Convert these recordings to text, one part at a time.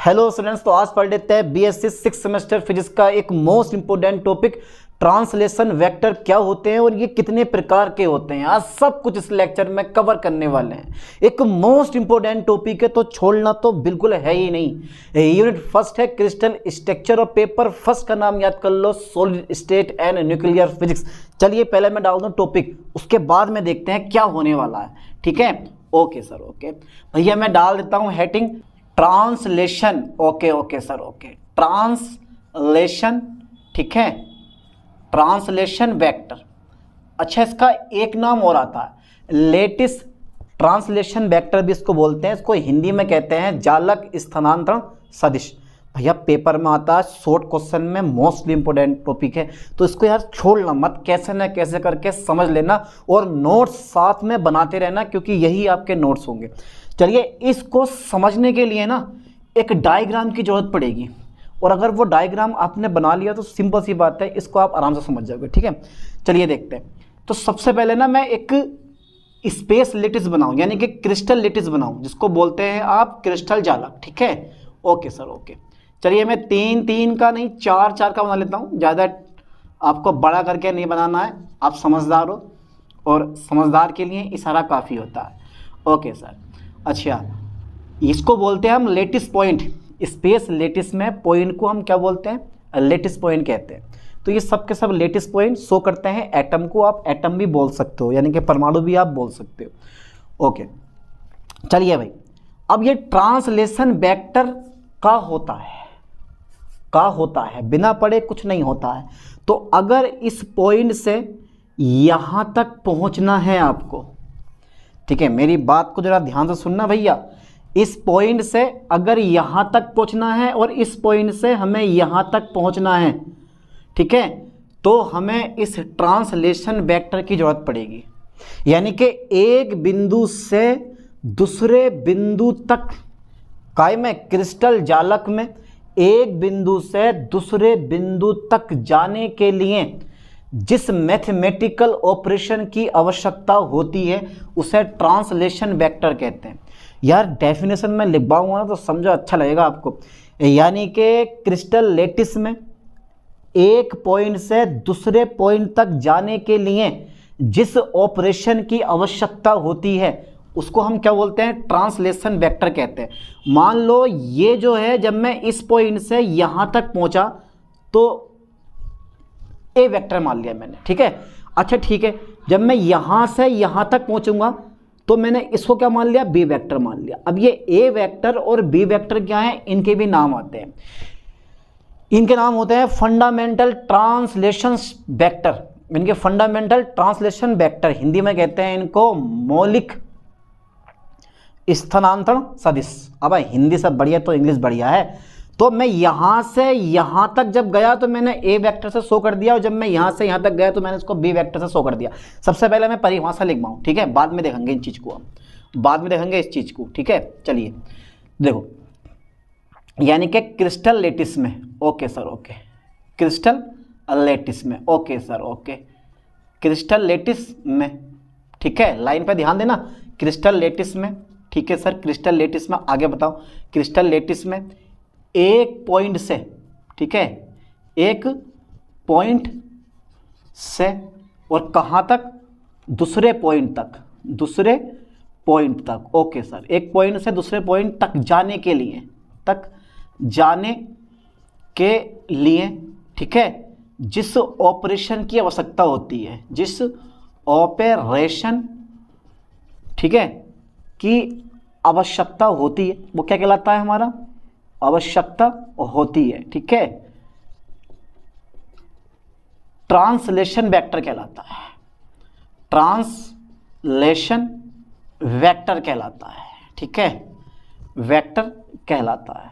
Hello students, तो आज पढ़ लेते हैं बीएससी 6 सेमेस्टर फिजिक्स का एक most important topic translation vector क्या होते हैं और ये कितने प्रकार के होते हैं। आज सब कुछ इस लेक्चर में कवर करने वाले हैं। एक मोस्ट इंपोर्टेंट टॉपिक है तो छोड़ना तो बिल्कुल है ही नहीं। यूनिट फर्स्ट है क्रिस्टल स्ट्रक्चर और पेपर फर्स्ट का नाम याद कर लो, solid state and nuclear physics. चलिए पहले मैं डाल दूँ टॉपिक, उसके बाद में देखते हैं क्या होने वाला है। ठीक है, ओके सर, ओके भैया मैं डाल देता हूँ heading translation. Okay sir, okay translation. ठीक है, ट्रांसलेशन वेक्टर। अच्छा, इसका एक और और आता है लेटिस ट्रांसलेशन वेक्टर भी इसको बोलते हैं। इसको हिंदी में कहते हैं जालक स्थानांतरण सदिश। भैया पेपर में आता है, शॉर्ट क्वेश्चन में मोस्टली इंपोर्टेंट टॉपिक है, तो इसको यार छोड़ना मत, कैसे ना कैसे करके समझ लेना और नोट्स साथ में बनाते रहना क्योंकि यही आपके नोट्स होंगे। चलिए, इसको समझने के लिए ना एक डायग्राम की जरूरत पड़ेगी और अगर वो डायग्राम आपने बना लिया तो सिंपल सी बात है, इसको आप आराम से समझ जाओगे। ठीक है, चलिए देखते हैं। तो सबसे पहले ना मैं एक स्पेस लेटिस बनाऊं, यानी कि क्रिस्टल लेटिस बनाऊं, जिसको बोलते हैं आप क्रिस्टल जालक। ठीक है, ओके सर, ओके। चलिए मैं 3-3 का नहीं 4-4 का बना लेता हूँ, ज़्यादा आपको बड़ा करके नहीं बनाना है, आप समझदार हो और समझदार के लिए इशारा काफ़ी होता है। ओके सर, अच्छा इसको बोलते हैं हम लेटिस पॉइंट। स्पेस लेटिस में पॉइंट को हम क्या बोलते हैं? लेटिस पॉइंट कहते हैं। तो ये सब के सब लेटिस पॉइंट शो करते हैं एटम को। आप एटम भी बोल सकते हो, यानी कि परमाणु भी आप बोल सकते हो। ओके, चलिए भाई, अब ये ट्रांसलेशन वेक्टर का होता है, बिना पढ़े कुछ नहीं होता है। तो अगर इस पॉइंट से यहाँ तक पहुँचना है आपको, ठीक है, मेरी बात को जरा ध्यान से सुनना भैया। इस पॉइंट से अगर यहाँ तक पहुँचना है और इस पॉइंट से हमें यहाँ तक पहुँचना है, ठीक है, तो हमें इस ट्रांसलेशन वेक्टर की जरूरत पड़ेगी। यानी कि एक बिंदु से दूसरे बिंदु तक, काय में क्रिस्टल जालक में एक बिंदु से दूसरे बिंदु तक जाने के लिए जिस मैथमेटिकल ऑपरेशन की आवश्यकता होती है उसे ट्रांसलेशन वेक्टर कहते हैं। यार डेफिनेशन में लिखवाऊंगा ना तो समझो अच्छा लगेगा आपको। यानी कि क्रिस्टल लेटिस में एक पॉइंट से दूसरे पॉइंट तक जाने के लिए जिस ऑपरेशन की आवश्यकता होती है उसको हम क्या बोलते हैं? ट्रांसलेशन वेक्टर कहते हैं। मान लो ये जो है, जब मैं इस पॉइंट से यहाँ तक पहुँचा तो ए वेक्टर मान लिया मैंने। ठीक है, अच्छा ठीक है, जब मैं यहाँ से यहाँ तक पहुँचूंगा तो मैंने इसको क्या मान लिया? बी वेक्टर मान लिया। अब ये ए वेक्टर और बी वेक्टर क्या है? इनके भी नाम आते हैं। इनके नाम होते हैं फंडामेंटल ट्रांसलेशन वेक्टर। इनके फंडामेंटल ट्रांसलेशन वेक्टर, हिंदी में कहते हैं इनको मौलिक स्थानांतरण सदिश। अब हिंदी सब बढ़िया तो इंग्लिश बढ़िया है। तो मैं यहाँ से यहाँ तक जब गया तो मैंने ए वेक्टर से शो कर दिया, और जब मैं यहाँ से यहाँ तक गया तो मैंने इसको बी वेक्टर से शो कर दिया। सबसे पहले मैं परिभाषा लिखवाऊँ, ठीक है, बाद में देखेंगे इन चीज़ को, हम बाद में देखेंगे इस चीज़ को। ठीक है, चलिए देखो, यानी कि क्रिस्टल लेटिस में, okay sir, okay crystal lattice में, okay sir, okay crystal lattice में, ठीक है, लाइन पर ध्यान देना, क्रिस्टल लेटिस में। ठीक है सर, क्रिस्टल लेटिस में आगे बताओ। क्रिस्टल लेटिस में एक पॉइंट से, ठीक है, एक पॉइंट से और कहाँ तक? दूसरे पॉइंट तक, दूसरे पॉइंट तक। ओके सर, एक पॉइंट से दूसरे पॉइंट तक जाने के लिए, ठीक है, जिस ऑपरेशन की आवश्यकता होती है, जिस ऑपरेशन, ठीक है, की आवश्यकता होती है, वो क्या कहलाता है? हमारा आवश्यकता होती है। ठीक है, ट्रांसलेशन वेक्टर कहलाता है, ट्रांसलेशन वेक्टर कहलाता है। ठीक है, वेक्टर कहलाता है।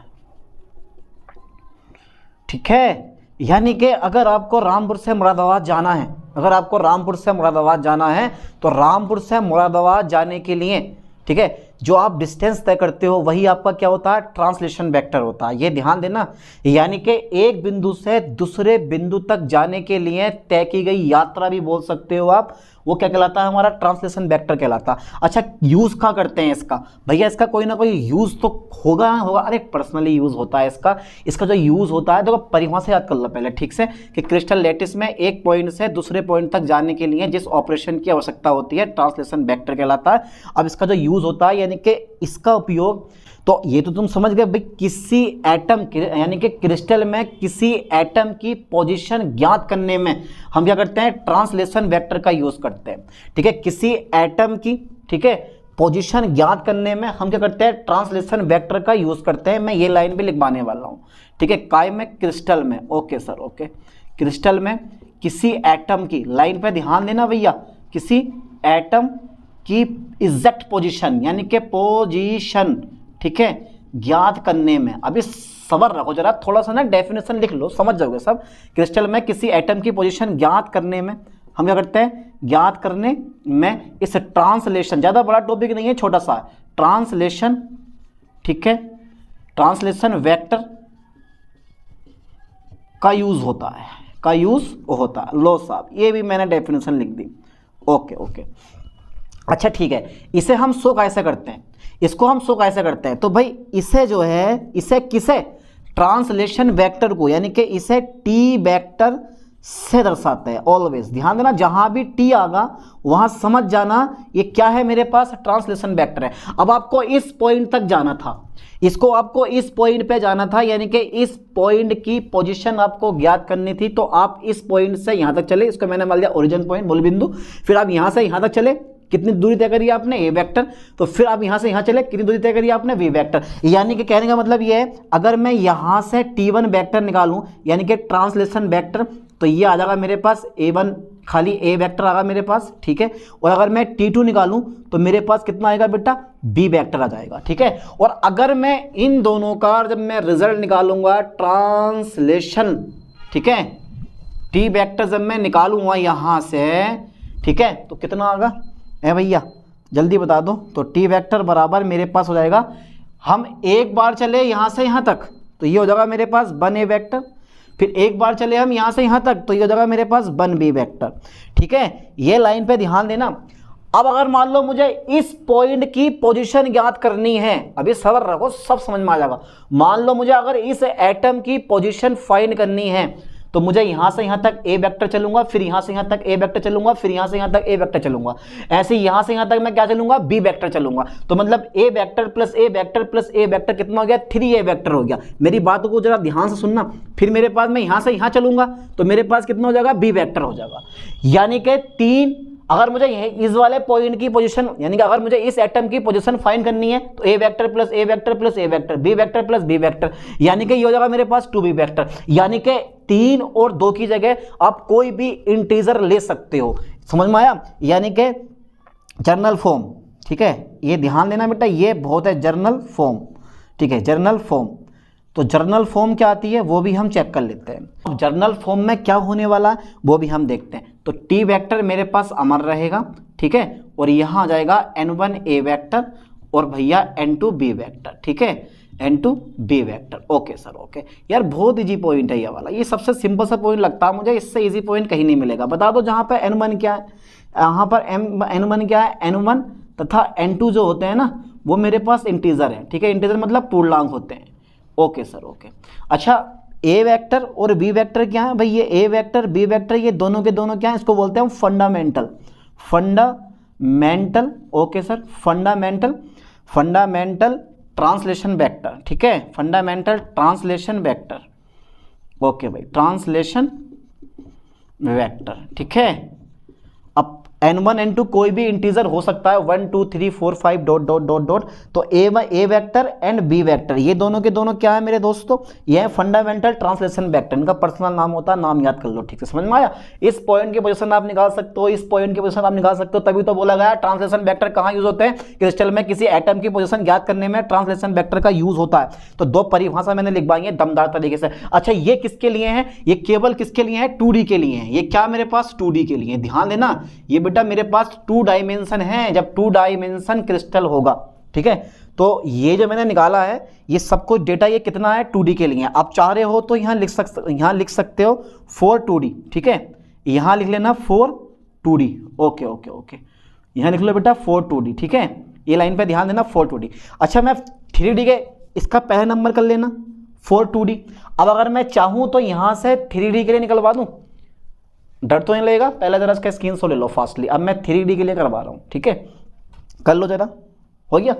ठीक है, यानी कि अगर आपको रामपुर से मुरादाबाद जाना है, अगर आपको रामपुर से मुरादाबाद जाना है तो रामपुर से मुरादाबाद जाने के लिए, ठीक है, जो आप डिस्टेंस तय करते हो वही आपका क्या होता है? ट्रांसलेशन वेक्टर होता है। ये ध्यान देना। यानी कि एक बिंदु से दूसरे बिंदु तक जाने के लिए तय की गई यात्रा भी बोल सकते हो आप, वो क्या कहलाता है, हमारा ट्रांसलेशन वेक्टर कहलाता है। अच्छा यूज कहाँ करते हैं इसका, भैया इसका कोई ना कोई यूज तो होगा। अरे पर्सनली यूज होता है इसका जो यूज होता है, तो परिभाषा याद कर लो पहले ठीक से, कि क्रिस्टल लैटिस में एक पॉइंट से दूसरे पॉइंट तक जाने के लिए जिस ऑपरेशन की आवश्यकता होती है ट्रांसलेशन वेक्टर कहलाता है। अब इसका जो यूज होता है यानी कि इसका उपयोग, तो ये तो तुम समझ गए भाई, किसी एटम यानी कि क्रिस्टल में किसी एटम की पोजीशन ज्ञात करने में हम क्या करते हैं, ट्रांसलेशन वेक्टर का यूज करते हैं। ठीक है, किसी एटम की, ठीक है, पोजीशन ज्ञात करने में हम क्या करते हैं, ट्रांसलेशन वेक्टर का यूज करते हैं। मैं ये लाइन भी लिखवाने वाला हूँ। ठीक है, काय में, क्रिस्टल में। ओके सर, ओके, क्रिस्टल में किसी एटम की, लाइन पे ध्यान देना भैया, किसी एटम की एग्जैक्ट पोजीशन यानी कि पोजीशन, ठीक है, ज्ञात करने में। अभी सबर रखो जरा, थोड़ा सा ना डेफिनेशन लिख लो, समझ जाओगे सब। क्रिस्टल में किसी एटम की पोजीशन ज्ञात करने में हम क्या करते हैं, ज्ञात करने में इस ट्रांसलेशन, ज़्यादा बड़ा टॉपिक नहीं है, छोटा सा ट्रांसलेशन, ठीक है, ट्रांसलेशन वेक्टर का यूज होता है, का यूज होता है। लो साहब, ये भी मैंने डेफिनेशन लिख दी। ओके ओके, अच्छा ठीक है, इसे हम शो कैसे करते हैं, इसको हम शो कैसे करते हैं, तो भाई इसे जो है, इसे किसे, ट्रांसलेशन वेक्टर को, यानी कि इसे टी वेक्टर से दर्शाते हैं। ऑलवेज ध्यान देना, जहां भी टी आगा वहां समझ जाना ये क्या है, मेरे पास ट्रांसलेशन वेक्टर है। अब आपको इस पॉइंट तक जाना था, इसको आपको इस पॉइंट पे जाना था, यानी कि इस पॉइंट की पोजीशन आपको ज्ञात करनी थी। तो आप इस पॉइंट से यहां तक चले, इसको मैंने मान लिया ओरिजिन पॉइंट, मूल बिंदु। फिर आप यहां से यहां तक चले, कितनी दूरी तय करी आपने, ए वेक्टर। तो फिर आप यहां से यहां चले, कितनी दूरी तय करी आपने, वी वेक्टर। यानी कि कहने का मतलब ये है, अगर मैं यहां से T1 वेक्टर निकालूं यानी कि ट्रांसलेशन वेक्टर, तो ये आ जाएगा मेरे पास A1, खाली ए वेक्टर आएगा मेरे पास, ठीक है। और अगर मैं T2 निकालूं तो मेरे पास कितना आएगा बेटा, B वेक्टर आ जाएगा, ठीक है। और अगर मैं इन दोनों का जब मैं रिजल्ट निकालूंगा ट्रांसलेशन, ठीक है, T वेक्टर जब मैं निकालूंगा यहां से, ठीक है, तो कितना आएगा है भैया, जल्दी बता दो। तो टी वेक्टर बराबर मेरे पास हो जाएगा, हम एक बार चले यहाँ से यहाँ तक तो ये हो जाएगा मेरे पास 1A वेक्टर, फिर एक बार चले हम यहाँ से यहाँ तक तो ये हो जाएगा मेरे पास 1B वेक्टर, ठीक है। ये लाइन पे ध्यान देना। अब अगर मान लो मुझे इस पॉइंट की पोजीशन ज्ञात करनी है, अभी सबर रखो, सब समझ में आ जाएगा। मान लो मुझे अगर इस एटम की पोजीशन फाइंड करनी है, तो मुझे यहां से यहां तक ए वेक्टर चलूंगा, फिर यहां से यहां तक ए वेक्टर चलूंगा, फिर यहां से यहां तक ए वेक्टर चलूंगा, ऐसे यहां से यहां तक मैं क्या चलूंगा, बी वेक्टर चलूंगा। तो मतलब ए vector plus A vector plus A vector कितना हो गया, 3A वेक्टर हो गया। मेरी बात को जरा ध्यान से सुनना। फिर मेरे पास मैं यहां से यहां चलूंगा तो मेरे पास कितना हो जाएगा, बी वेक्टर हो जाएगा। यानी कि 3, अगर मुझे इस वाले पॉइंट की पोजीशन, यानी कि अगर मुझे इस एटम की पोजीशन फाइंड करनी है तो A vector plus A vector plus A vector, B vector plus B vector, यानी कि ये हो जाएगा मेरे पास 2B वेक्टर। यानी कि 3 और 2 की जगह आप कोई भी इंटीजर ले सकते हो, समझ में आया। यानी कि जर्नल फॉर्म, ठीक है, ये ध्यान देना बेटा, ये बहुत है जर्नल फॉर्म, ठीक है, जर्नल फॉर्म। तो जर्नल फॉर्म क्या आती है वो भी हम चेक कर लेते हैं। अब जर्नल फॉर्म में क्या होने वाला है वो भी हम देखते हैं। तो टी वेक्टर मेरे पास अमर रहेगा, ठीक है, और यहाँ आ जाएगा N1A वेक्टर और भैया N2B वेक्टर, ठीक है, N2B vector. Okay sir, okay यार, बहुत इजी पॉइंट है ये वाला, ये सबसे सिंपल सा पॉइंट लगता है मुझे, इससे इजी पॉइंट कहीं नहीं मिलेगा। बता दो जहाँ पर N1 क्या है, यहाँ पर N1 क्या है, N1 तथा N2 जो होते हैं ना वो मेरे पास इंटीजर है, ठीक है, इंटीजर मतलब पूर्णांक होते हैं। Okay sir, okay. अच्छा, ए वेक्टर और बी वेक्टर क्या है भाई, ये ए वेक्टर बी वेक्टर ये दोनों के दोनों क्या है, इसको बोलते हैं हम fundamental, fundamental, okay sir, fundamental, fundamental translation vector, ठीक है, फंडामेंटल ट्रांसलेशन वेक्टर। ओके भाई, ट्रांसलेशन वेक्टर, ठीक है। अब N1 N2 कोई भी इंटीजर हो सकता है, 1 2 3 4 5 डॉट डॉट डॉट डॉट। तो A vector and B vector ये दोनों के दोनों क्या है मेरे दोस्तों, ये है फंडामेंटल ट्रांसलेशन वेक्टर। इनका पर्सनल नाम होता है, नाम याद कर लो, ठीक है, समझ में आया। इस पॉइंट की पोजीशन आप निकाल सकते हो, इस पॉइंट की पोजीशन आप निकाल सकते हो, तभी तो बोला गया ट्रांसलेशन वेक्टर कहाँ यूज होते हैं, क्रिस्टल में किसी एटम की पोजीशन ज्ञात करने में ट्रांसलेशन वेक्टर का यूज होता है। तो 2 परिभाषा मैंने लिखवाई है दमदार तरीके से। अच्छा, ये किसके लिए है, ये केवल किसके लिए है, 2D के लिए है। ये क्या मेरे पास 2D के लिए, ध्यान देना, ये बेटा मेरे पास 2 डायमेंशन है, जब 2 डायमेंशन क्रिस्टल होगा, ठीक है। तो ये जो मैंने निकाला है ये सब कुछ डेटा ये कितना है, 2D के लिए। आप चाह रहे हो तो यहाँ लिख सकते हो 4 2D, ठीक है, यहाँ लिख लेना 4 2D। ओके ओके ओके, यहाँ लिख लो बेटा 4 2D, ठीक है, ये लाइन पे ध्यान देना 4 2D। अच्छा मैं 3D के इसका पहला नंबर कर लेना 4 2D। अब अगर मैं चाहूँ तो यहाँ से 3D के लिए निकलवा दूँ, डर तो नहीं लगेगा? पहले जरा इसका स्क्रीनशॉट ले लो फास्टली। अब मैं 3D के लिए करवा रहा हूँ, ठीक है, कर लो जरा, हो गया,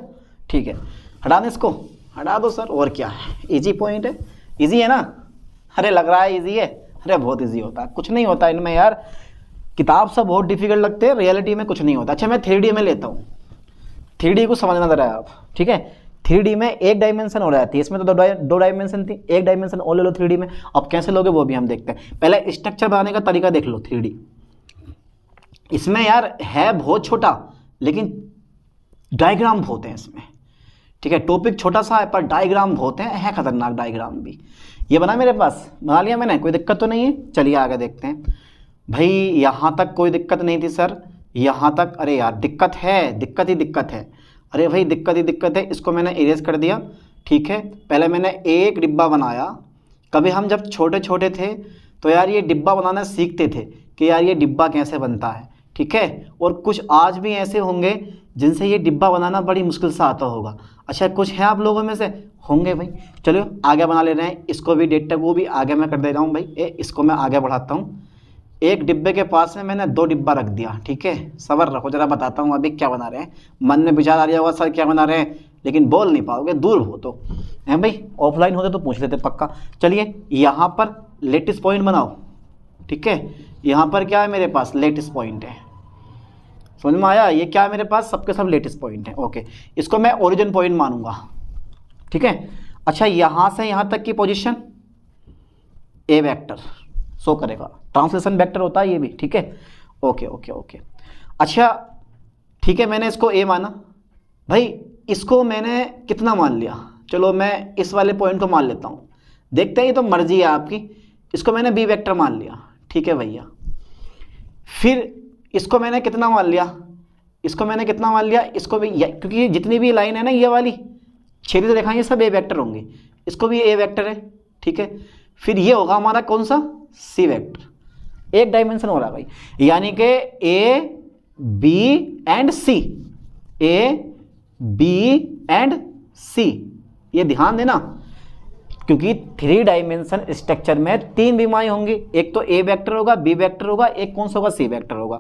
ठीक है, हटा दें इसको, हटा दो सर, और क्या है, इजी पॉइंट है, इजी है ना? अरे लग रहा है इजी है, अरे बहुत इजी होता है, कुछ नहीं होता इनमें यार, किताब सब बहुत डिफिकल्ट लगते हैं, रियलिटी में कुछ नहीं होता। अच्छा मैं 3D में लेता हूँ, 3D को समझना जरा आप, ठीक है, 3D में एक डायमेंशन हो जाती है, इसमें तो दो डायमेंशन थी, एक डायमेंशन और ले लो 3D में। अब कैसे लोगे वो भी हम देखते हैं, पहले स्ट्रक्चर बनाने का तरीका देख लो 3D। इसमें यार है बहुत छोटा, लेकिन डायग्राम बहुत हैं इसमें, ठीक है, टॉपिक छोटा सा है पर डायग्राम बहुत है खतरनाक डायग्राम भी। ये बना मेरे पास, बना लिया मैंने, कोई दिक्कत तो नहीं है? चलिए आगे देखते हैं। भाई यहाँ तक कोई दिक्कत नहीं थी सर, यहाँ तक, अरे यार दिक्कत है, दिक्कत ही दिक्कत है, अरे भाई दिक्कत ही दिक्कत है, इसको मैंने इरेज कर दिया, ठीक है। पहले मैंने एक डिब्बा बनाया, कभी हम जब छोटे छोटे थे तो यार ये डिब्बा बनाना सीखते थे कि यार ये डिब्बा कैसे बनता है, ठीक है, और कुछ आज भी ऐसे होंगे जिनसे ये डिब्बा बनाना बड़ी मुश्किल से आता होगा। अच्छा कुछ है आप लोगों में से होंगे भाई, चलो आगे बना ले रहे हैं, इसको भी डेटा को भी आगे मैं कर दे रहा हूँ भाई, इसको मैं आगे बढ़ाता हूँ। एक डिब्बे के पास में मैंने 2 डिब्बा रख दिया, ठीक है, सबर रखो जरा, बताता हूँ अभी क्या बना रहे हैं। मन में विचार आ रहा होगा सर क्या बना रहे हैं, लेकिन बोल नहीं पाओगे, दूर हो तो हैं भाई, ऑफलाइन होते तो पूछ लेते पक्का। चलिए यहाँ पर लेटेस्ट पॉइंट बनाओ, ठीक है, यहाँ पर क्या है मेरे पास, लेटेस्ट पॉइंट है, समझ में आया? ये क्या है मेरे पास, सबके सब लेटेस्ट पॉइंट है, ओके, इसको मैं ओरिजिन पॉइंट मानूंगा, ठीक है। अच्छा यहाँ से यहाँ तक की पोजीशन ए वेक्टर शो करेगा, ट्रांसलेशन वेक्टर होता है ये भी, ठीक है, ओके ओके ओके। अच्छा ठीक है, मैंने इसको ए माना, भाई इसको मैंने कितना मान लिया, चलो मैं इस वाले पॉइंट को मान लेता हूँ, देखते हैं, ये तो मर्जी है आपकी। इसको मैंने बी वेक्टर मान लिया, ठीक है भैया। फिर इसको मैंने कितना मान लिया, इसको मैंने कितना मान लिया, इसको भी, क्योंकि जितनी भी लाइन है ना ये वाली छेदी रेखा ये सब ए वेक्टर होंगे, इसको भी ए वेक्टर है, ठीक है। फिर ये होगा हमारा कौन सा, सी वेक्टर, एक डायमेंशन हो रहा है भाई, यानी कि A B and C, A B and C, ये ध्यान देना, क्योंकि 3 डायमेंशन स्ट्रक्चर में 3 बीमारी होंगी, एक तो ए वेक्टर होगा, बी वेक्टर होगा, एक कौन सा होगा, सी वेक्टर होगा।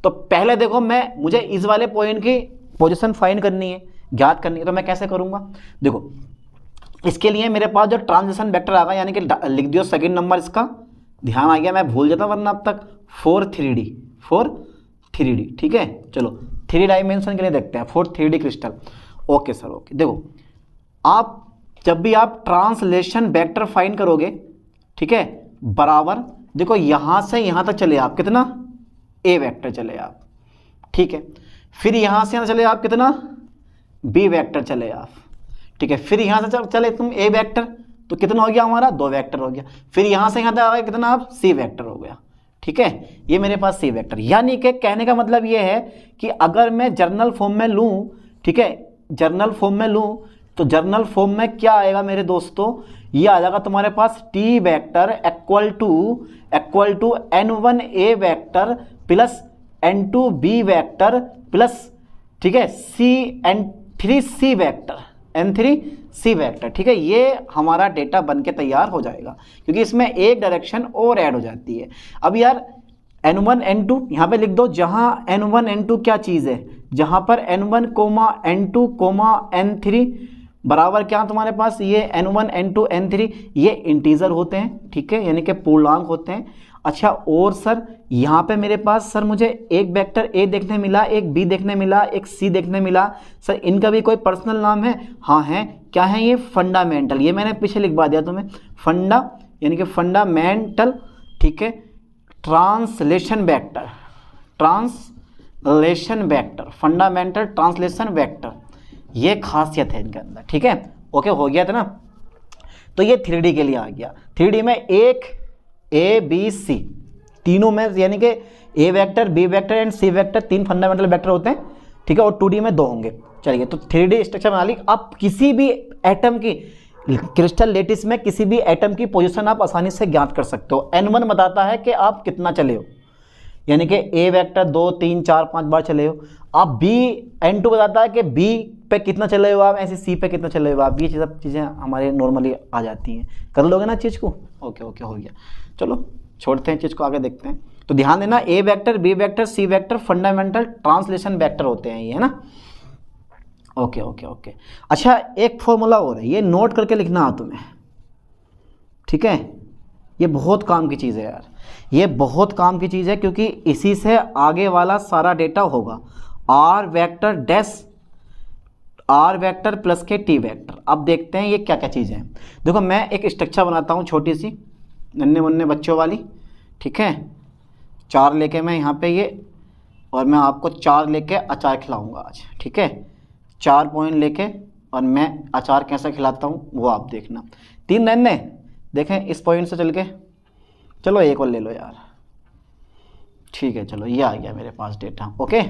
तो पहले देखो मुझे इस वाले पॉइंट की पोजीशन फाइंड करनी है, ज्ञात करनी है, तो मैं कैसे करूंगा, देखो इसके लिए मेरे पास जो ट्रांजिशन वेक्टर आ गया, यानी कि लिख दियो सेकंड नंबर, इसका ध्यान आ गया, मैं भूल जाता वरना अब तक, 4 3D, ठीक है। चलो 3 डायमेंशन के लिए देखते हैं, 4 3D crystal, okay sir, okay. देखो आप जब भी आप ट्रांसलेशन वेक्टर फाइंड करोगे, ठीक है, बराबर देखो यहाँ से यहाँ तक चले आप कितना, ए वेक्टर चले आप, ठीक है, फिर यहाँ से यहाँ चले आप कितना, बी वेक्टर चले आप, ठीक है, फिर यहाँ से चले तुम ए वेक्टर, तो कितना हो गया हमारा, 2 वेक्टर हो गया, फिर यहाँ से यहाँ तक आ गया कितना आप, सी वेक्टर हो गया, ठीक है, ये मेरे पास सी वेक्टर। यानी कि कहने का मतलब ये है कि अगर मैं जर्नल फॉर्म में लूँ, ठीक है, जर्नल फॉर्म में लूँ, तो जर्नल फॉर्म में क्या आएगा मेरे दोस्तों, ये आ जाएगा तुम्हारे पास T vector equal to n1 A vector plus n2 B vector plus, ठीक है, n3 C vector, n3 C vector, ठीक है। ये हमारा डेटा बन के तैयार हो जाएगा, क्योंकि इसमें एक डायरेक्शन और ऐड हो जाती है। अब यार n1 n2 यहाँ पे लिख दो, जहाँ n1 n2 क्या चीज़ है, जहाँ पर n1 n2 n3 बराबर क्या तुम्हारे पास, ये n1 n2 n3 ये इंटीजर होते हैं, ठीक है, यानी कि पूर्णांक होते हैं। अच्छा और सर यहाँ पे मेरे पास सर मुझे एक वेक्टर ए देखने मिला, एक बी देखने मिला, एक सी देखने मिला, सर इनका भी कोई पर्सनल नाम है, हाँ है, क्या है ये, फंडामेंटल, ये मैंने पीछे लिखवा दिया तुम्हें, फंडा यानी कि फंडामेंटल, ठीक है, translation vector, fundamental translation vector, ये खासियत है इनके अंदर, ठीक है, ओके हो गया था ना। तो ये 3D के लिए आ गया, 3D में एक ए बी सी तीनों में, यानी कि A vector, B vector and C vector 3 fundamental vector होते हैं, ठीक है, और 2D में 2 होंगे। चलिए तो 3D स्ट्रक्चर बना ली। अब किसी भी एटम की क्रिस्टल लेटिस में किसी भी एटम की पोजीशन आप आसानी से ज्ञात कर सकते हो। n1 बताता है कि आप कितना चले हो, यानी कि ए वेक्टर 2 3 4 5 बार चले हो। अब बी N2 बताता है कि बी पे कितना चले हो आप, ऐसे सी पे कितना चले हो आप। ये सब चीज़ें हमारे नॉर्मली आ जाती हैं, कर लोगे ना चीज़ को। ओके ओके हो गया, चलो छोड़ते हैं चीज़ को, आगे देखते हैं। तो ध्यान देना, A vector B vector C vector fundamental translation vector होते हैं ये, है ना। Okay okay okay. अच्छा एक फॉर्मूला और है, ये नोट करके लिखना है तुम्हें, ठीक है। ये बहुत काम की चीज़ है यार, ये बहुत काम की चीज़ है, क्योंकि इसी से आगे वाला सारा डेटा होगा। R vector dash R vector plus के टी वेक्टर। अब देखते हैं ये क्या क्या चीज़ें हैं। देखो मैं एक स्ट्रक्चर बनाता हूँ छोटी सी, नन्हे मुन्ने बच्चों वाली, ठीक है। 4 लेके मैं यहाँ पे ये, और मैं आपको 4 लेके अचार खिलाऊंगा आज, ठीक है। 4 पॉइंट लेके, और मैं अचार कैसे खिलाता हूँ वो आप देखना। 3 नन्हे देखें इस पॉइंट से चल के, चलो एक और ले लो यार, ठीक है। चलो ये आ गया मेरे पास डेटा, ओके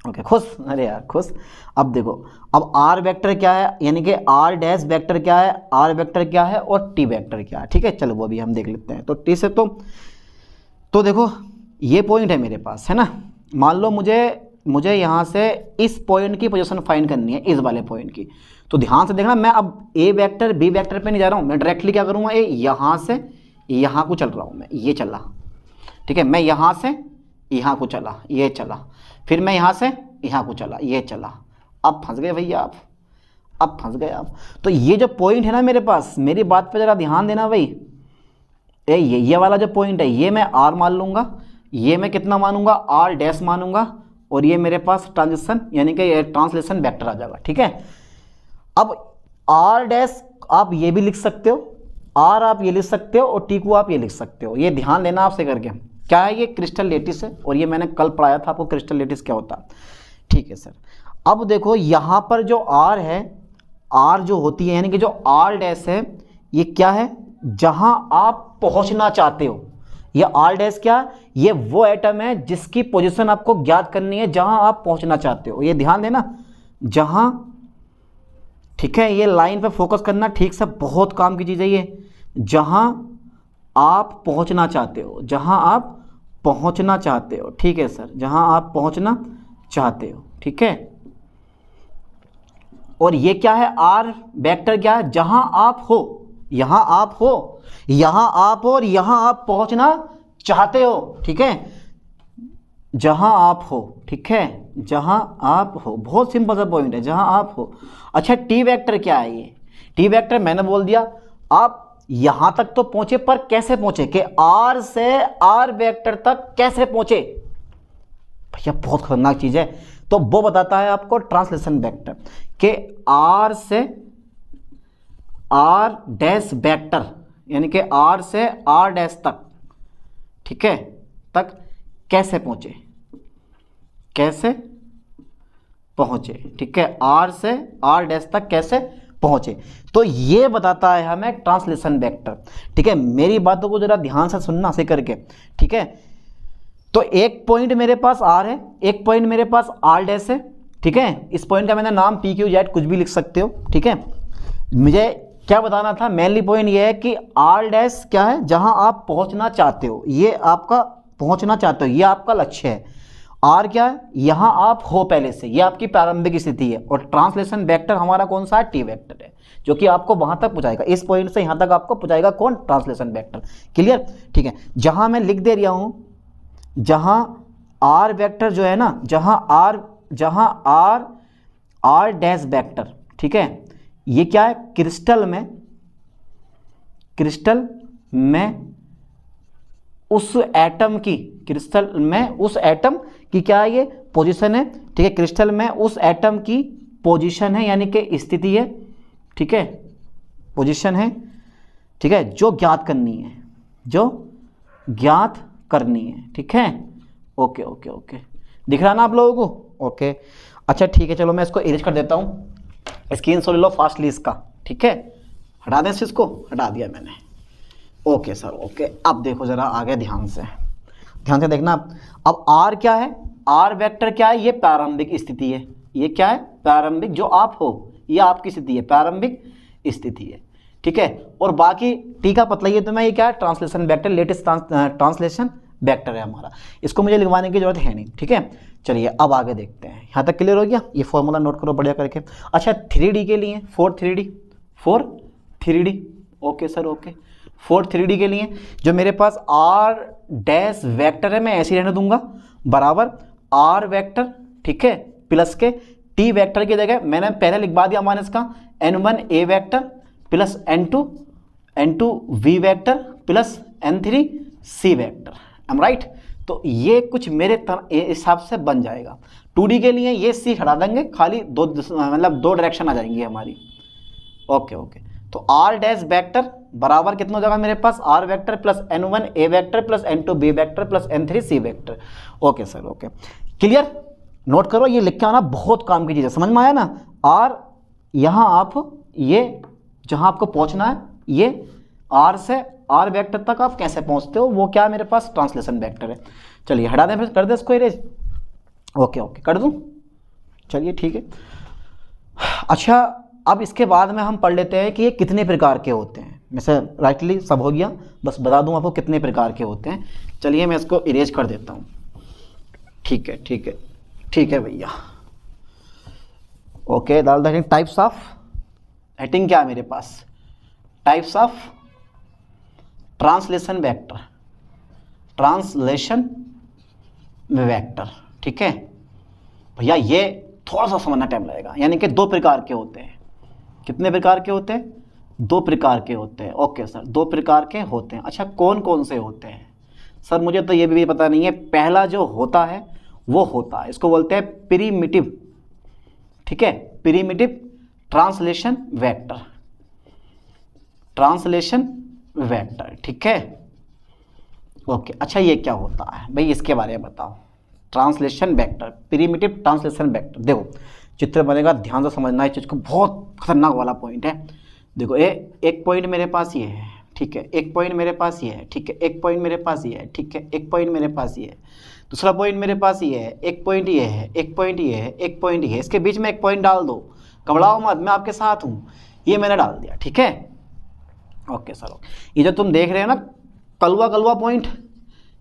ओके, खुश, अरे यार खुश। अब देखो, अब आर वेक्टर क्या है, यानी कि आर डैश वेक्टर क्या है, आर वेक्टर क्या है, और टी वेक्टर क्या है, ठीक है। चलो वो भी हम देख लेते हैं। तो टी से तो देखो ये पॉइंट है मेरे पास, है ना। मान लो मुझे यहाँ से इस पॉइंट की पोजीशन फाइंड करनी है, इस वाले पॉइंट की। तो ध्यान से देखना, मैं अब ए वेक्टर बी वेक्टर पे नहीं जा रहा हूँ, मैं डायरेक्टली क्या करूँगा, ए यहाँ से यहाँ को चल रहा हूँ मैं, ये चला, ठीक है। मैं यहाँ से यहाँ को चला, ये चला, फिर मैं यहाँ से यहाँ को चला, ये चला। अब फंस गए भैया आप, अब फंस गए आप। तो ये जो पॉइंट है ना मेरे पास, मेरी बात पे ज़रा ध्यान देना भाई। ये वाला जो पॉइंट है, ये मैं आर मान लूँगा, ये मैं कितना मानूंगा, आर डैश मानूंगा, और ये मेरे पास ट्रांजिशन यानी कि ट्रांसलेशन वेक्टर आ जाएगा, ठीक है। अब आर डैश आप ये भी लिख सकते हो, आर आप ये लिख सकते हो, और टी को आप ये लिख सकते हो। ये ध्यान देना आपसे करके, क्या है ये क्रिस्टल लेटिस है, और ये मैंने कल पढ़ाया था आपको क्रिस्टल लेटिस क्या होता है, ठीक है सर। अब देखो यहाँ पर जो आर है, आर जो होती है यानी कि जो आर डैश है, ये क्या है, जहां आप पहुंचना चाहते हो। ये आर डैश क्या, ये वो एटम है जिसकी पोजीशन आपको ज्ञात करनी है, जहां आप पहुंचना चाहते हो। ये ध्यान देना, जहां, ठीक है। ये लाइन पे फोकस करना ठीक से, बहुत काम की चीज़ है ये। जहां आप पहुंचना चाहते हो, जहां आप पहुंचना चाहते हो, ठीक है सर, जहां आप पहुंचना चाहते हो, ठीक है। और ये क्या है, आर वेक्टर क्या है, जहां आप हो, यहां आप हो, यहां आप हो, और यहां आप पहुंचना चाहते हो, ठीक है। जहां आप हो, ठीक है, जहां आप हो, बहुत सिंपल सा पॉइंट है, जहां आप हो। अच्छा टी वेक्टर क्या है, ये टी वेक्टर मैंने बोल दिया, आप यहां तक तो पहुंचे, पर कैसे पहुंचे, कि आर से आर वेक्टर तक कैसे पहुंचे भैया, बहुत खतरनाक चीज है। तो वो बताता है आपको ट्रांसलेशन वेक्टर, कि आर से आर डैश वेक्टर, यानी कि आर से आर डैश तक, ठीक है, तक कैसे पहुंचे, कैसे पहुंचे, ठीक है। आर से आर डैश तक कैसे पहुंचे, तो ये बताता है हमें ट्रांसलेशन वेक्टर, ठीक है। मेरी बातों को जरा ध्यान से सुनना से करके, ठीक है। तो एक पॉइंट मेरे पास आर है, एक पॉइंट मेरे पास आर डैश है, ठीक है। इस पॉइंट का मैंने नाम पी क्यू जेड कुछ भी लिख सकते हो, ठीक है। मुझे क्या बताना था, मेनली पॉइंट ये है कि आर डैश क्या है, जहां आप पहुंचना चाहते हो, ये आपका पहुंचना चाहते हो, ये आपका लक्ष्य है। आर क्या है, यहां आप हो पहले से, ये आपकी प्रारंभिक स्थिति है। और ट्रांसलेशन वेक्टर हमारा कौन सा है, टी वेक्टर है, जो कि आपको वहां तक पहुंचाएगा, इस पॉइंट से यहां तक आपको पहुंचाएगा कौन, ट्रांसलेशन वेक्टर, क्लियर, ठीक है। जहां मैं लिख दे रहा हूं, जहां आर वेक्टर जो है ना, जहां आर डैश वेक्टर, ठीक है, ये क्या है, क्रिस्टल में उस एटम की, क्रिस्टल में उस एटम की क्या है, ये पोजीशन है, ठीक है। क्रिस्टल में उस एटम की पोजीशन है, यानी कि स्थिति है, ठीक है, पोजीशन है, ठीक है, जो ज्ञात करनी है, जो ज्ञात करनी है, ठीक है। ओके ओके ओके, दिख रहा ना आप लोगों को, ओके। अच्छा ठीक है, चलो मैं इसको इरेज कर देता हूँ, स्क्रीनशॉट ले लो फास्टली इसका, ठीक है। हटा दें इसको, हटा दिया मैंने, ओके सर, ओके। अब देखो जरा आगे ध्यान से देखना। अब आर क्या है, आर वेक्टर क्या है, ये प्रारंभिक स्थिति है, ये क्या है, प्रारंभिक, जो आप हो, ये आपकी स्थिति है, प्रारंभिक स्थिति है, ठीक है। और बाकी टी का पतला ही है, तो मैं ये क्या है, translation vector, latest translation vector है हमारा, इसको मुझे लिखवाने की जरूरत है नहीं, ठीक है। चलिए अब आगे देखते हैं, यहाँ तक क्लियर हो गया, ये फॉर्मूला नोट करो बढ़िया करके। अच्छा 3D के लिए 4 3D okay sir okay. 4 3D के लिए जो मेरे पास r डैश वेक्टर है मैं ऐसे ही रहने दूंगा, बराबर r वेक्टर, ठीक है, प्लस के t वेक्टर की जगह मैंने पहले लिखवा दिया माइनस का n1 a vector plus n2 v vector plus n3 c vector, एम राइट। तो ये कुछ मेरे हिसाब से बन जाएगा। 2D के लिए ये c हटा देंगे, खाली दो डायरेक्शन आ जाएंगी हमारी, ओके ओके। तो r डैश वेक्टर बराबर कितना हो जाएगा मेरे पास, r vector plus n1 a vector plus n2 b vector plus n3 c vector, okay sir okay. Clear, note करो, ये लिख के आना बहुत काम की चीज़ है, समझ में आया ना। r यहाँ आप ये जहाँ आपको पहुँचना है, ये r से r वेक्टर तक आप कैसे पहुँचते हो, वो क्या मेरे पास ट्रांसलेशन वेक्टर है। चलिए हटा दें, फिर कर दे इसको इरेज, ओके ओके कर दूँ, चलिए ठीक है। अच्छा अब इसके बाद में हम पढ़ लेते हैं कि ये कितने प्रकार के होते हैं। वैसे राइटली सब हो गया, बस बता दूं आपको कितने प्रकार के होते हैं। चलिए मैं इसको इरेज कर देता हूँ, ठीक है ठीक है ठीक है भैया, ओके। डाल दें टाइप्स ऑफ, हेडिंग क्या है मेरे पास, types of translation vector, translation vector, ठीक है भैया। ये थोड़ा सा समझना टाइम लगेगा, यानी कि 2 प्रकार के होते हैं। कितने प्रकार के होते हैं, 2 प्रकार के होते हैं, ओके सर 2 प्रकार के होते हैं। अच्छा कौन कौन से होते हैं सर, मुझे तो ये भी पता नहीं है। पहला जो होता है वो होता है, इसको बोलते हैं प्रिमिटिव, ठीक है, primitive translation vector, translation vector, ठीक है ओके। अच्छा ये क्या होता है भाई, इसके बारे में बताओ। Translation vector, primitive translation vector, देखो चित्र बनेगा, ध्यान से समझना है इस चीज़ को, बहुत खतरनाक वाला पॉइंट है। देखो एक पॉइंट मेरे पास ये है, ठीक है, एक पॉइंट मेरे पास ये है, ठीक है, एक पॉइंट मेरे पास ये है, ठीक है, एक पॉइंट मेरे पास ये है, दूसरा पॉइंट मेरे पास ये है, एक पॉइंट ये है, एक पॉइंट ये है, एक पॉइंट ये है, इसके बीच में एक पॉइंट डाल दो, घबराओ मत, मैं आपके साथ हूँ। ये मैंने डाल दिया, ठीक है ओके सर। ये जो तुम देख रहे हो ना कलवा पॉइंट,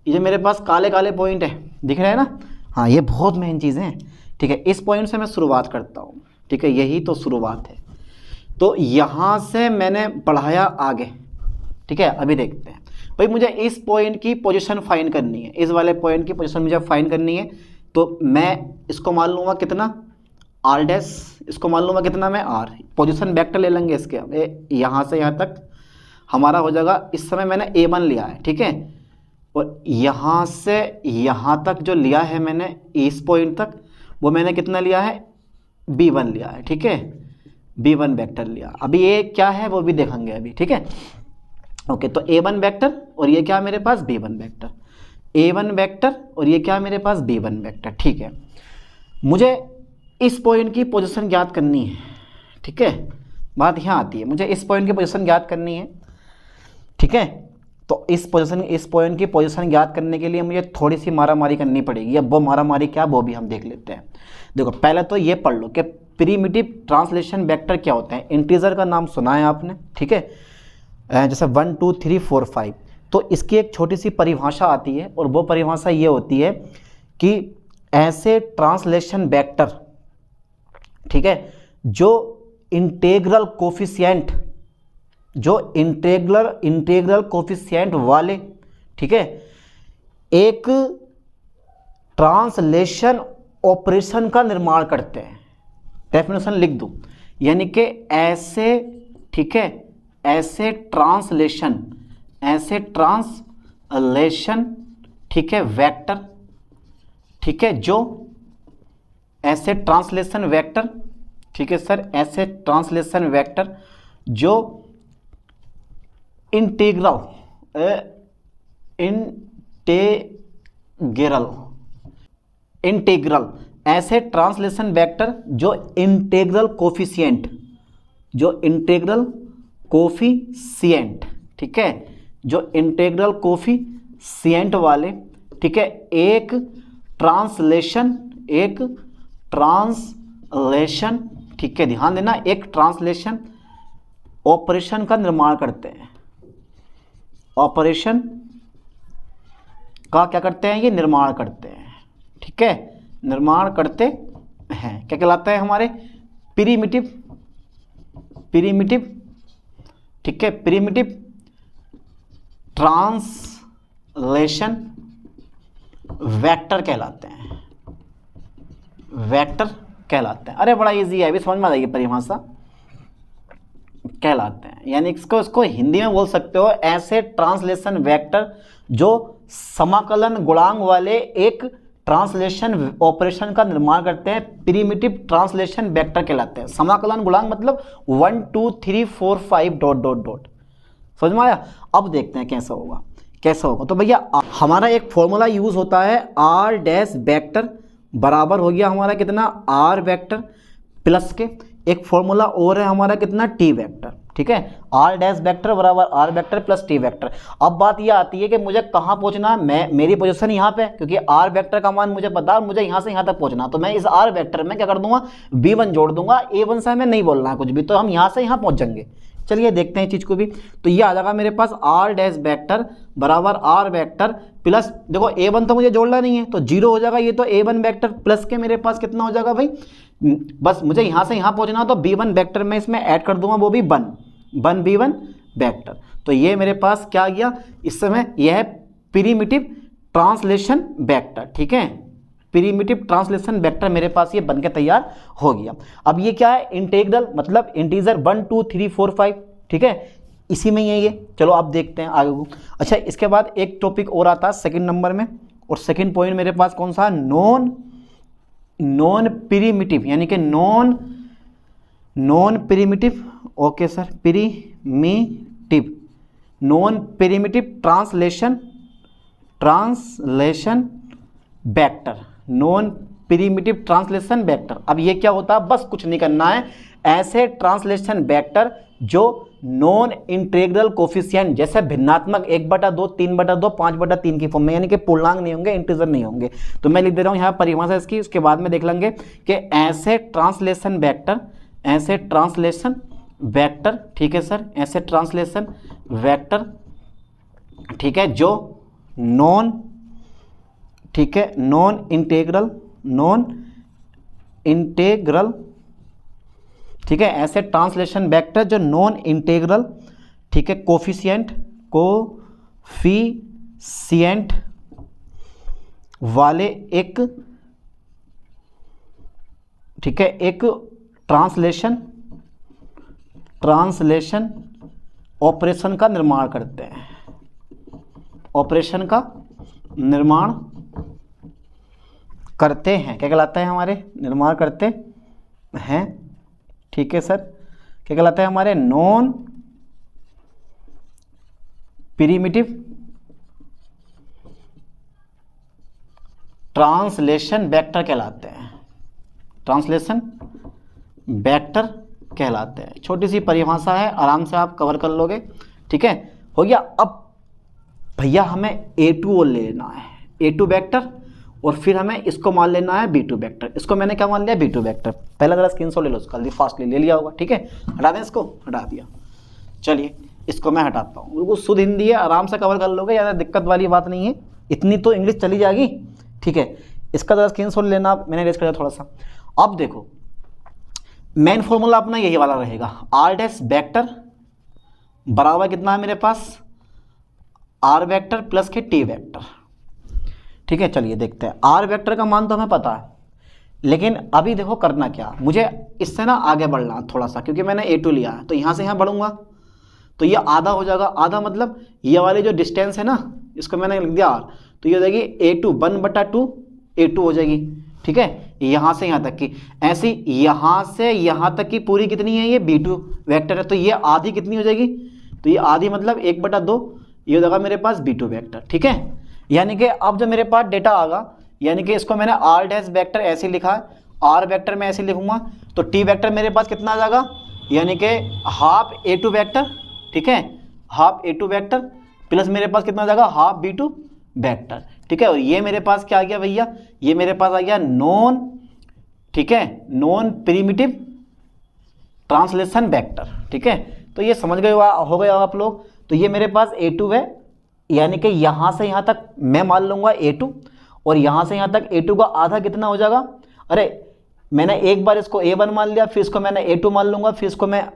ये जो मेरे पास काले काले पॉइंट है, दिख रहे हैं ना, हाँ ये बहुत मेन चीज़ें हैं, ठीक है। इस पॉइंट से मैं शुरुआत करता हूँ, ठीक है, यही तो शुरुआत है। तो यहाँ से मैंने बढ़ाया आगे, ठीक है। अभी देखते हैं भाई, मुझे इस पॉइंट की पोजीशन फाइंड करनी है, इस वाले पॉइंट की पोजीशन मुझे फाइंड करनी है। तो मैं इसको मान लूँगा कितना r डैश, इसको मान लूँगा कितना मैं r, पोजीशन वेक्टर ले लेंगे इसके, यहाँ से यहाँ तक हमारा हो जाएगा। इस समय मैंने a1 लिया है, ठीक है, और यहाँ से यहाँ तक जो लिया है मैंने इस पॉइंट तक, वो मैंने कितना लिया है, b1 लिया है, ठीक है, b1 वेक्टर लिया। अभी ये क्या है वो भी देखेंगे अभी, ठीक है ओके। तो a1 वेक्टर और ये क्या मेरे पास b1 वेक्टर, a1 वेक्टर और ये क्या मेरे पास b1 वेक्टर, ठीक है। मुझे इस पॉइंट की पोजीशन ज्ञात करनी है, ठीक है, बात यहाँ आती है, मुझे इस पॉइंट की पोजीशन ज्ञात करनी है, ठीक है। तो इस पॉइंट की पोजीशन ज्ञात करने के लिए मुझे थोड़ी सी मारामारी करनी पड़ेगी। अब वो मारामारी क्या, वो भी हम देख लेते हैं। देखो पहले तो ये पढ़ लो कि प्रिमिटिव ट्रांसलेशन वेक्टर क्या होते हैं। इंटीजर का नाम सुना है आपने, ठीक है, जैसे 1 2 3 4 5। तो इसकी एक छोटी सी परिभाषा आती है, और वो परिभाषा ये होती है कि ऐसे ट्रांसलेशन वेक्टर, ठीक है, जो इंटीग्रल कोफिशिएंट वाले, ठीक है, एक ट्रांसलेशन ऑपरेशन का निर्माण करते हैं। डेफिनेशन लिख दूं, यानी कि ऐसे, ठीक है, ऐसे ट्रांसलेशन, ठीक है, वेक्टर, ठीक है, जो ऐसे ट्रांसलेशन वेक्टर, ठीक है सर, ऐसे ट्रांसलेशन वेक्टर जो इंटीग्रल ऐसे ट्रांसलेशन वेक्टर जो इंटीग्रल कोफिशिएंट, ठीक है, जो इंटीग्रल कोफिशिएंट वाले, ठीक है, एक ट्रांसलेशन, ठीक है, ध्यान देना, एक ट्रांसलेशन ऑपरेशन का निर्माण करते हैं, ऑपरेशन का क्या करते हैं, ये निर्माण करते हैं, ठीक है, निर्माण करते हैं। क्या कहलाता है हमारे, प्रिमिटिव, ठीक है, प्रिमिटिव ट्रांसलेशन वेक्टर कहलाते हैं, वेक्टर कहलाते हैं। अरे बड़ा इजी है, अभी समझ में आ जाएगी परिभाषा, कहलाते हैं। यानी इसको हिंदी में बोल सकते हो ऐसे ट्रांसलेशन वेक्टर जो समाकलन गुणांक वाले एक ट्रांसलेशन ऑपरेशन का निर्माण करते हैं, प्रिमिटिव ट्रांसलेशन वेक्टर कहलाते हैं। समाकलन गुणांक मतलब 1 2 3 4 5 डॉट डॉट डॉट। समझ में आया? अब देखते हैं कैसा होगा, कैसा होगा। तो भैया हमारा एक फॉर्मूला यूज होता है, आर डैश वेक्टर बराबर हो गया हमारा कितना, आर वेक्टर प्लस के एक फॉर्मूला और है हमारा कितना, टी वेक्टर, ठीक है, आर डैश वेक्टर बराबर R vector plus T vector. अब बात यह आती है कि मुझे कहाँ पहुँचना है, मेरी पोजीशन यहाँ पे, क्योंकि आर वेक्टर का मान मुझे पता है, मुझे यहाँ से यहाँ तक पहुँचना, तो मैं इस आर वेक्टर में क्या कर दूंगा, b1 जोड़ दूंगा। a1 से हमें नहीं बोलना है कुछ भी, तो हम यहाँ से यहाँ पहुँच जाएंगे। चलिए देखते हैं इस चीज़ को भी। तो ये आ जाएगा मेरे पास आर डैश वेक्टर बराबर आर वेक्टर प्लस, देखो a1 तो मुझे जोड़ना नहीं है तो 0 हो जाएगा, ये तो a1 वेक्टर प्लस के मेरे पास कितना हो जाएगा भाई, बस मुझे यहाँ से यहाँ पहुँचना, तो b1 वेक्टर में इसमें ऐड कर दूंगा, वो भी 1 b1 वेक्टर। तो ये मेरे पास क्या आ गया इस समय, यह है प्रिमिटिव ट्रांसलेशन वेक्टर, ठीक है, प्रिमिटिव ट्रांसलेशन वेक्टर मेरे पास ये बनके तैयार हो गया। अब ये क्या है, इंटीग्रल मतलब इंटीजर 1 2 3 4 5, ठीक है, इसी में ही है ये। चलो आप देखते हैं आगे को। अच्छा, इसके बाद एक टॉपिक और आता है सेकंड नंबर में, और सेकंड पॉइंट मेरे पास कौन सा, नॉन प्रिमिटिव, यानी कि non primitive, okay sir, primitive, non primitive translation vector, non primitive translation vector. अब ये क्या होता है, बस कुछ नहीं करना है, ऐसे ट्रांसलेशन वेक्टर जो नॉन इंटीग्रल कोफिशिएंट, जैसे भिन्नात्मक 1/2 3/2 5/3 की फॉर्म में, यानी कि पूर्णांक नहीं होंगे, इंटीजर नहीं होंगे। तो मैं लिख दे रहा हूँ यहाँ परिभाषा इसकी, उसके बाद में देख लेंगे कि ऐसे ट्रांसलेशन वेक्टर, ठीक है सर, ऐसे ट्रांसलेशन वेक्टर, ठीक है, जो नॉन, ठीक है, नॉन इंटीग्रल, ठीक है, ऐसे ट्रांसलेशन वेक्टर जो नॉन इंटीग्रल, ठीक है, कोफिशिएंट वाले एक, ठीक है, एक ट्रांसलेशन ऑपरेशन का निर्माण करते हैं, ऑपरेशन का निर्माण करते हैं, क्या कहलाता है हमारे, निर्माण करते हैं, ठीक है सर, क्या कहलाता है हमारे, नॉन प्रिमिटिव ट्रांसलेशन वेक्टर कहलाते हैं, ट्रांसलेशन वेक्टर कहलाते हैं। छोटी सी परिभाषा है, आराम से आप कवर कर लोगे, ठीक है, हो गया। अब भैया हमें A2 और लेना है, A2 वेक्टर, और फिर हमें इसको मान लेना है B2 वेक्टर। इसको मैंने क्या मान लिया, B2 वेक्टर। पहला जरा स्क्रीनशॉट ले लो उसका, फास्टली ले लिया होगा, ठीक है, हटा दें इसको, हटा दिया। चलिए इसको मैं हटाता हूँ, बिल्कुल शुद्ध हिंदी है, आराम से कवर कर लोगे, ज़्यादा दिक्कत वाली बात नहीं है, इतनी तो इंग्लिश चली जाएगी, ठीक है। इसका जरा स्क्रीनशॉट लेना, मैंने रेज कर दिया थोड़ा सा। अब देखो मेन फॉर्मूला अपना यही वाला रहेगा, आर डैश वेक्टर बराबर कितना है मेरे पास, आर वेक्टर प्लस के टी वेक्टर, ठीक है। चलिए देखते हैं, आर वेक्टर का मान तो हमें पता है, लेकिन अभी देखो करना क्या, मुझे इससे ना आगे बढ़ना थोड़ा सा, क्योंकि मैंने A2 लिया है, तो यहाँ से यहाँ बढ़ूंगा तो ये आधा हो जाएगा, आधा मतलब ये वाली जो डिस्टेंस है ना, इसको मैंने लिख दिया आर, तो ये हो जाएगी A2 1/2 A2 हो जाएगी, ठीक है, यहाँ से यहाँ तक की। ऐसी यहाँ से यहाँ तक की पूरी कितनी है, ये B2 वेक्टर है, तो ये आधी कितनी हो जाएगी, तो ये आधी मतलब 1/2, ये हो जाएगा मेरे पास B2 वेक्टर, ठीक है। यानी कि अब जो मेरे पास डेटा आगा, यानी कि इसको मैंने आर डैश वेक्टर ऐसे लिखा है, आर वेक्टर में ऐसे लिखूंगा, तो टी वेक्टर मेरे पास कितना आ जाएगा, यानी कि हाफ A2 वेक्टर, ठीक है, हाफ A2 वेक्टर प्लस मेरे पास कितना आ जाएगा, हाफ B2 वेक्टर, ठीक है। और ये मेरे पास क्या आ गया भैया, ये मेरे पास आ गया नॉन, ठीक है, नॉन प्रिमिटिव ट्रांसलेशन वेक्टर, ठीक है। तो ये समझ गए हो गए आप लोग। तो ये मेरे पास A2 है, यानी कि यहाँ से यहाँ तक मैं मान लूँगा a2 और यहाँ से यहाँ तक a2 का आधा कितना हो जाएगा, अरे मैंने एक बार इसको a1 मान लिया, फिर इसको मैंने a2 मान लूँगा, फिर इसको मैं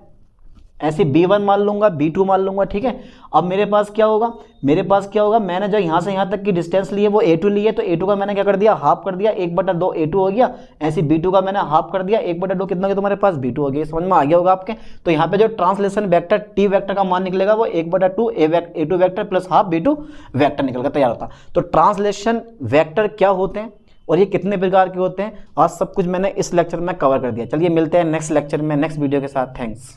ऐसे b1 मान लूँगा, b2 मान लूँगा, ठीक है। अब मेरे पास क्या होगा, मैंने जो यहाँ से यहाँ तक की डिस्टेंस ली है वो a2 ली है, तो a2 का मैंने क्या कर दिया, हाफ कर दिया, 1/2 a2 हो गया। ऐसे b2 का मैंने हाफ कर दिया, 1/2 कितना हो गया तुम्हारे पास, b2 हो गया। समझ में आ गया होगा आपके। तो यहाँ पे जो ट्रांसलेशन वेक्टर t वेक्टर का मान निकलेगा वो 1/2 a2 vector plus half b2 vector निकल कर तैयार होता। तो ट्रांसलेशन वेक्टर क्या होते हैं और ये कितने प्रकार के होते हैं, आज सब कुछ मैंने इस लेक्चर में कवर कर दिया। चलिए मिलते हैं नेक्स्ट लेक्चर में नेक्स्ट वीडियो के साथ। थैंक्स।